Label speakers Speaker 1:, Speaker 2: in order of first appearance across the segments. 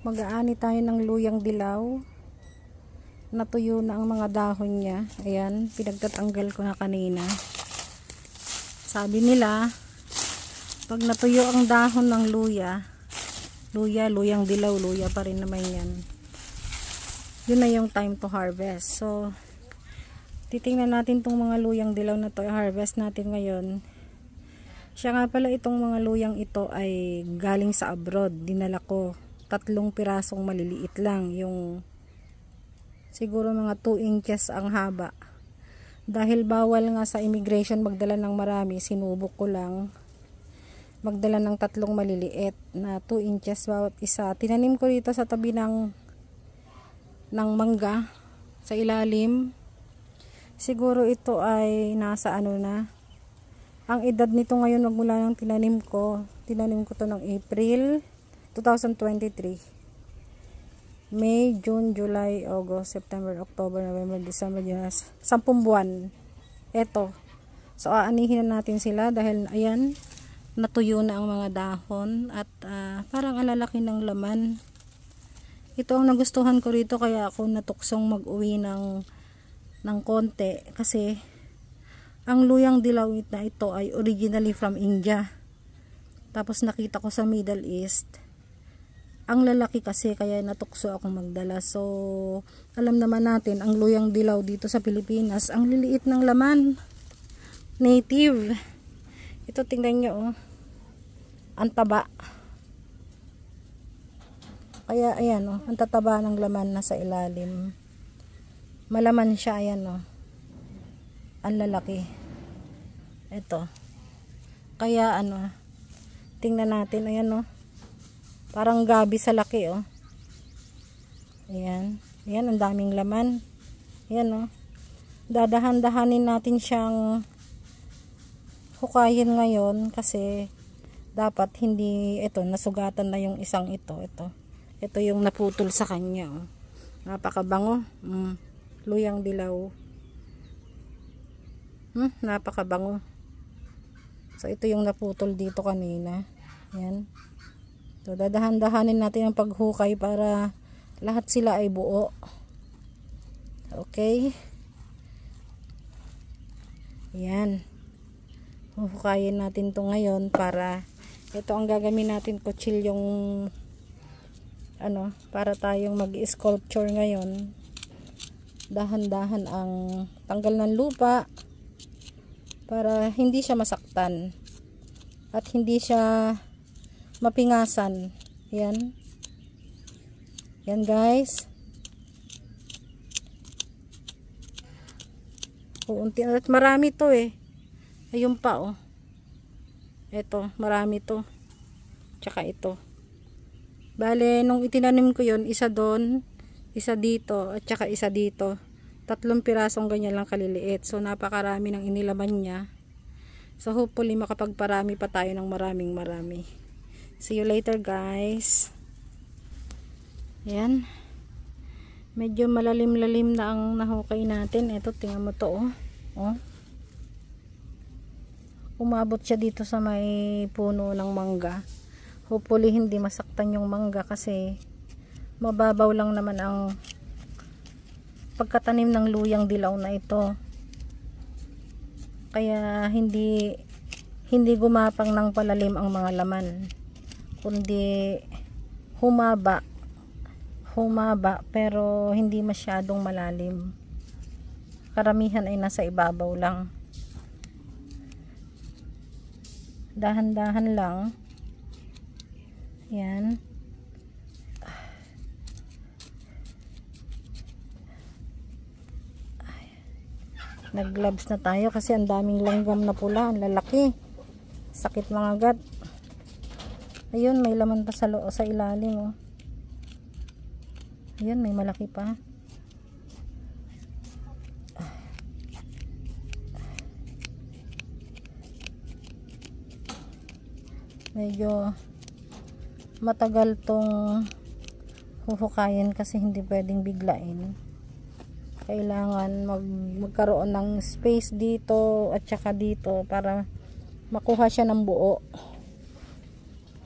Speaker 1: Mag-aani tayo ng luyang dilaw. Natuyo na ang mga dahon niya. Ayan, pinagtatanggal ko na kanina. Sabi nila, pag natuyo ang dahon ng luyang dilaw, luya pa rin naman yan. Yun na yung time to harvest. So, titingnan natin tong mga luyang dilaw na to. I-harvest natin ngayon. Siya nga pala, itong mga luyang ito ay galing sa abroad. Dinala ko 3 pirasong maliliit lang. Yung siguro mga 2 inches ang haba. Dahil bawal nga sa immigration magdala ng marami, sinubok ko lang magdala ng 3 maliliit na 2 inches bawat isa. Tinanim ko dito sa tabi ng mangga sa ilalim. Siguro ito ay nasa ano na. Ang edad nito ngayon magmula nang tinanim ko to ng April 2023. May, June, July, August, September, October, November, December, January, 10 buwan. Eto. So aanihin na natin sila dahil ayan, natuyo na ang mga dahon at parang alalaki ng laman. Ito ang nagustuhan ko rito, kaya ako natuksong mag-uwi ng konti kasi ang luyang dilaw na ito ay originally from India. Tapos nakita ko sa Middle East. Ang lalaki kasi, kaya natukso akong magdala. So, alam naman natin, ang luyang dilaw dito sa Pilipinas, ang liliit ng laman. Native. Ito, tingnan nyo, oh. Ang taba. Kaya, ayan, oh. Ang tataba ng laman na sa ilalim. Malaman siya, ayan, oh. Ang lalaki. Ito. Kaya ano, tingnan natin, ayan oh. Parang gabi sa laki oh. Ayan. Ayan, ang daming laman. Ayan oh. Dadahan-dahanin natin siyang hukayin ngayon kasi dapat hindi, ito, nasugatan na yung isang ito. Ito yung naputol sa kanya oh. Napakabango. Luyang dilaw. Napakabango. So ito yung naputol dito kanina. Ayan. So dadahan-dahanin natin ang paghukay para lahat sila ay buo. Okay. Ayan. Huhukayin natin to ngayon para ito ang gagamitin natin, kutsilyong ano, para tayong mag-sculpture ngayon. Dahan-dahan ang tanggal ng lupa para hindi siya masaktan at hindi siya mapingasan. Yan. Yan guys. Unti at marami to eh. Ayun pa oh. Ito, marami to. Tsaka ito. Bale, nung itinanim ko yon, isa doon, isa dito, at tsaka isa dito. 3 pirasong ganyan lang kaliliit. So napakarami ng inilaman niya. So hopefully makapagparami pa tayo ng marami. See you later guys. Ayan. Medyo malalim-lalim na ang nahukay natin. Ito, tingnan mo to oh. Oh. Umabot siya dito sa may puno ng mangga. Hopefully hindi masaktan yung mangga kasi mababaw lang naman ang pagkatanim ng luyang dilaw na ito. Kaya hindi gumapang ng palalim ang mga laman, kundi humaba pero hindi masyadong malalim. Karamihan ay nasa ibabaw lang. Dahan-dahan lang. Yan. Nag-gloves na tayo kasi ang daming langgam na pula, ang lalaki. Sakit mga gat. Ayun, may laman pa sa ilalim oh. Ayun, may malaki pa. Medyo matagal tong huhukayin kasi hindi pwedeng biglain. Kailangan magkaroon ng space dito at saka dito para makuha siya ng buo.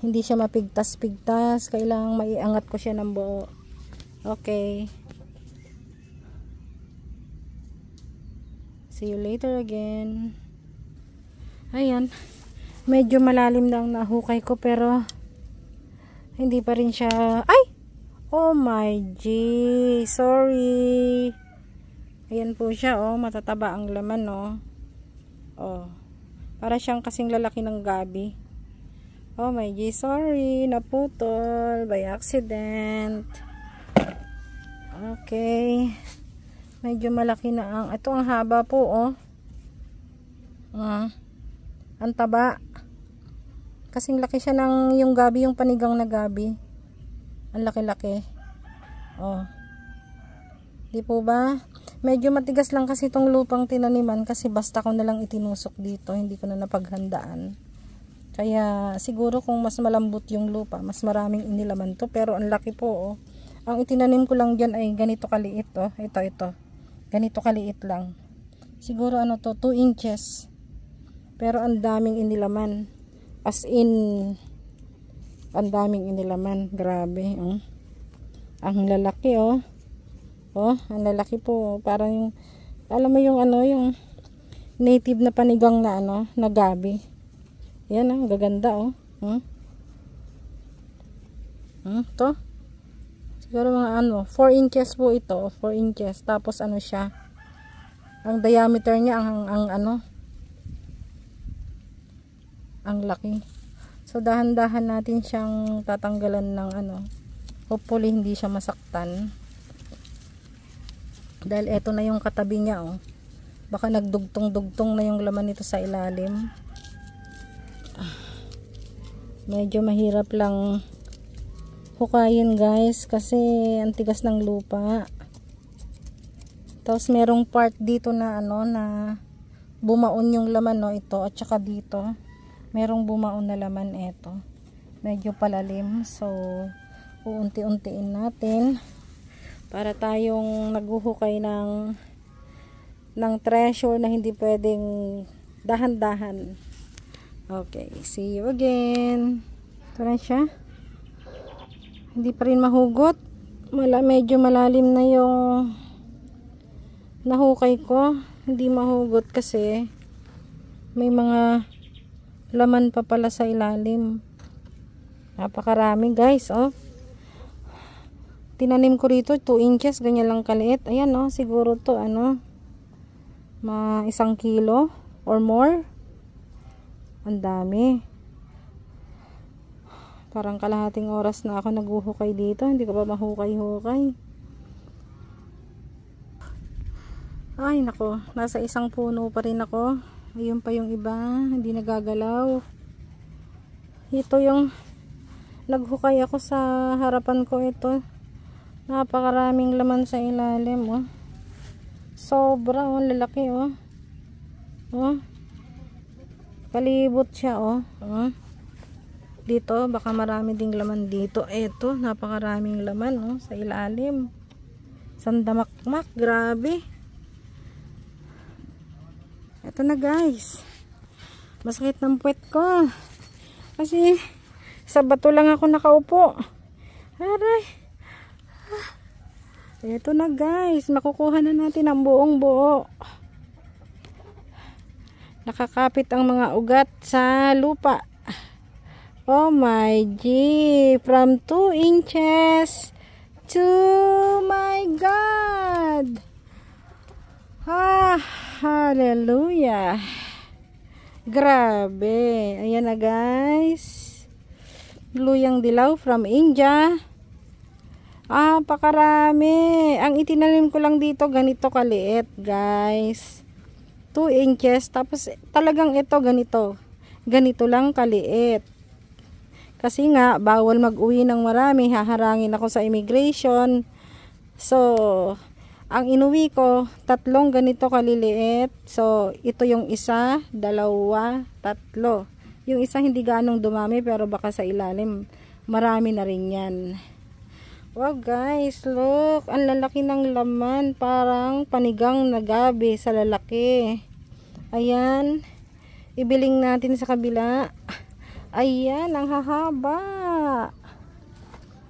Speaker 1: Hindi siya mapigtas-pigtas. Kailangang maiangat ko siya ng buo. Okay. See you later again. Ayan. Medyo malalim na ang nahukay ko pero hindi pa rin siya. Ay! Oh my G. Sorry. Ayan po siya, oh. Matataba ang laman, oh. Oh. Para siyang kasing lalaki ng gabi. Oh my G. Sorry. Naputol by accident. Okay. Medyo malaki na ang. Ito ang haba po, oh. Ang taba. Kasing laki siya ng yung gabi, yung panigang na gabi. Ang laki-laki. Oh. Di po ba? Medyo matigas lang kasi itong lupang tinaniman kasi basta ko na lang itinusok dito. Hindi ko na napaghandaan. Kaya siguro kung mas malambot yung lupa, mas maraming inilaman to. Pero ang laki po, oh. Ang itinanim ko lang dyan ay ganito kaliit, oh. Ito. Ganito kaliit lang. Siguro ano to, 2 inches. Pero ang daming inilaman. As in, ang daming inilaman. Grabe, oh. Ang lalaki, oh. Oh, ang lalaki po. Parang yung, alam mo yung ano, yung native na panigang na ano, na gabi. Yan, ang gaganda, oh. To. Siguro mga ano, 4 inches po ito. 4 inches. Tapos ano siya. Ang diameter niya, ang ano, ang laki. So dahan-dahan natin siyang tatanggalan ng ano. Hopefully hindi siya masaktan. Dahil eto na yung katabi niya, oh. Baka nagdugtong-dugtong na yung laman nito sa ilalim. Medyo mahirap lang hukayin, guys, kasi ang tigas ng lupa. Tapos merong part dito na ano na bumaon yung laman, no, ito at saka dito. Merong bumaon na laman ito. Medyo palalim. So, uunti-untiin natin para tayong naghuhukay ng treasure na hindi pwedeng dahan-dahan. Okay, see you again. Ito na siya. Hindi pa rin mahugot. Medyo malalim na yung nahukay ko. Hindi mahugot kasi may mga laman pa pala sa ilalim. Napakarami, guys, oh. Tinanim ko rito 2 inches, ganyan lang kaliit. Ayan, oh, siguro to ano, 1 kilo or more. Ang dami. Parang kalahating oras na ako naghuhukay dito. Hindi ko pa mahukay-hukay. Ay, nako, nasa 1 puno pa rin ako. Ayun pa yung iba, hindi nagagalaw. Ito yung naghukay ako sa harapan ko, ito. Napakaraming laman sa ilalim, oh. Sobra, oh, lalaki, oh. Oh. Palibot siya, oh. Oh. Dito, baka marami ding laman dito. Ito, napakaraming laman, oh, sa ilalim. Sandamakmak, grabe. Ito na, guys. Masakit ng puwet ko. Kasi sa bato lang ako nakaupo. Aray. Ito na, guys. Makukuha na natin ang buong buo. Nakakapit ang mga ugat sa lupa. Oh my G. From 2 inches to my God. Hallelujah. Grabe. Ayan na, guys. Luyang dilaw from India. Pakarami. Ang itinanim ko lang dito ganito kaliit, guys. 2 inches. Tapos talagang ito ganito. Ganito lang kaliit. Kasi nga bawal mag-uwi ng marami. Haharangin ako sa immigration. So, ang inuwi ko, 3 ganito kaliliit. So, ito yung isa, 2, 3. Yung isa hindi ganong dumami pero baka sa ilalim marami na rin yan. Wow, guys, look. Ang lalaki ng laman. Parang panigang na gabi sa lalaki. Ayan. Ibiling natin sa kabila. Ayan, ang hahaba.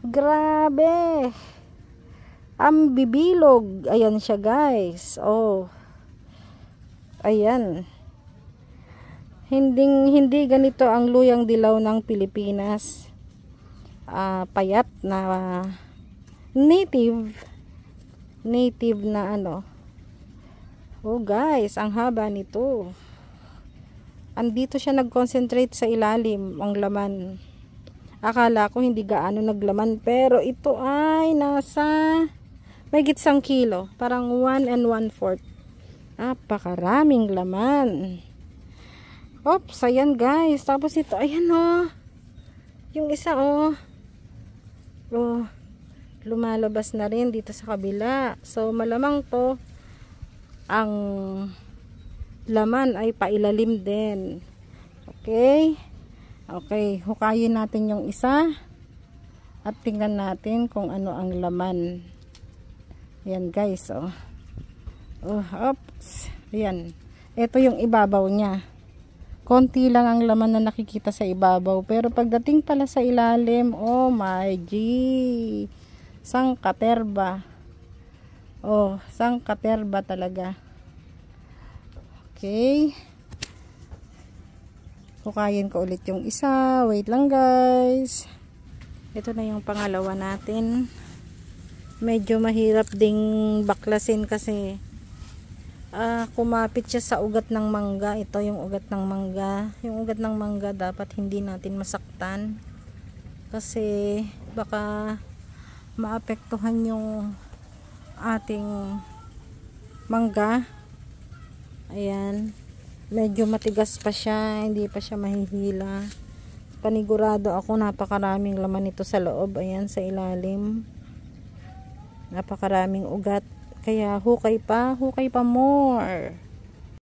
Speaker 1: Grabe. Ang bibilog. Ayan siya, guys. Oh. Ayan. Hindi ganito ang luyang dilaw ng Pilipinas. Payat na native na ano. Oh guys, ang haba nito. Andito siya nag-concentrate sa ilalim ang laman. Akala ko hindi gaano naglaman, pero ito ay nasa mahigit 1 kilo, parang 1 1/4. Napakaraming laman. Oops, ayan guys. Tapos ito, ayan oh. Yung isa oh. Oh, lumalabas na rin dito sa kabila. So malamang to ang laman ay pailalim din. Okay, hukayin natin yung isa at tingnan natin kung ano ang laman. Yan guys, oh. Oops, ayan. Ito yung ibabaw niya. Konti lang ang laman na nakikita sa ibabaw, pero pagdating pala sa ilalim, oh my G, sangkaterba. Oh, sangkaterba talaga. Okay, hukayin ko ulit yung isa. Wait lang guys. Ito na yung pangalawa natin. Medyo mahirap ding baklasin kasi kumapit siya sa ugat ng mangga. Ito yung ugat ng mangga. Yung ugat ng mangga dapat hindi natin masaktan kasi baka maapektuhan yung ating mangga. Ayan, medyo matigas pa siya, hindi pa siya mahihila. Panigurado ako napakaraming laman nito sa loob. Ayan, sa ilalim napakaraming ugat. Kaya hukay pa more.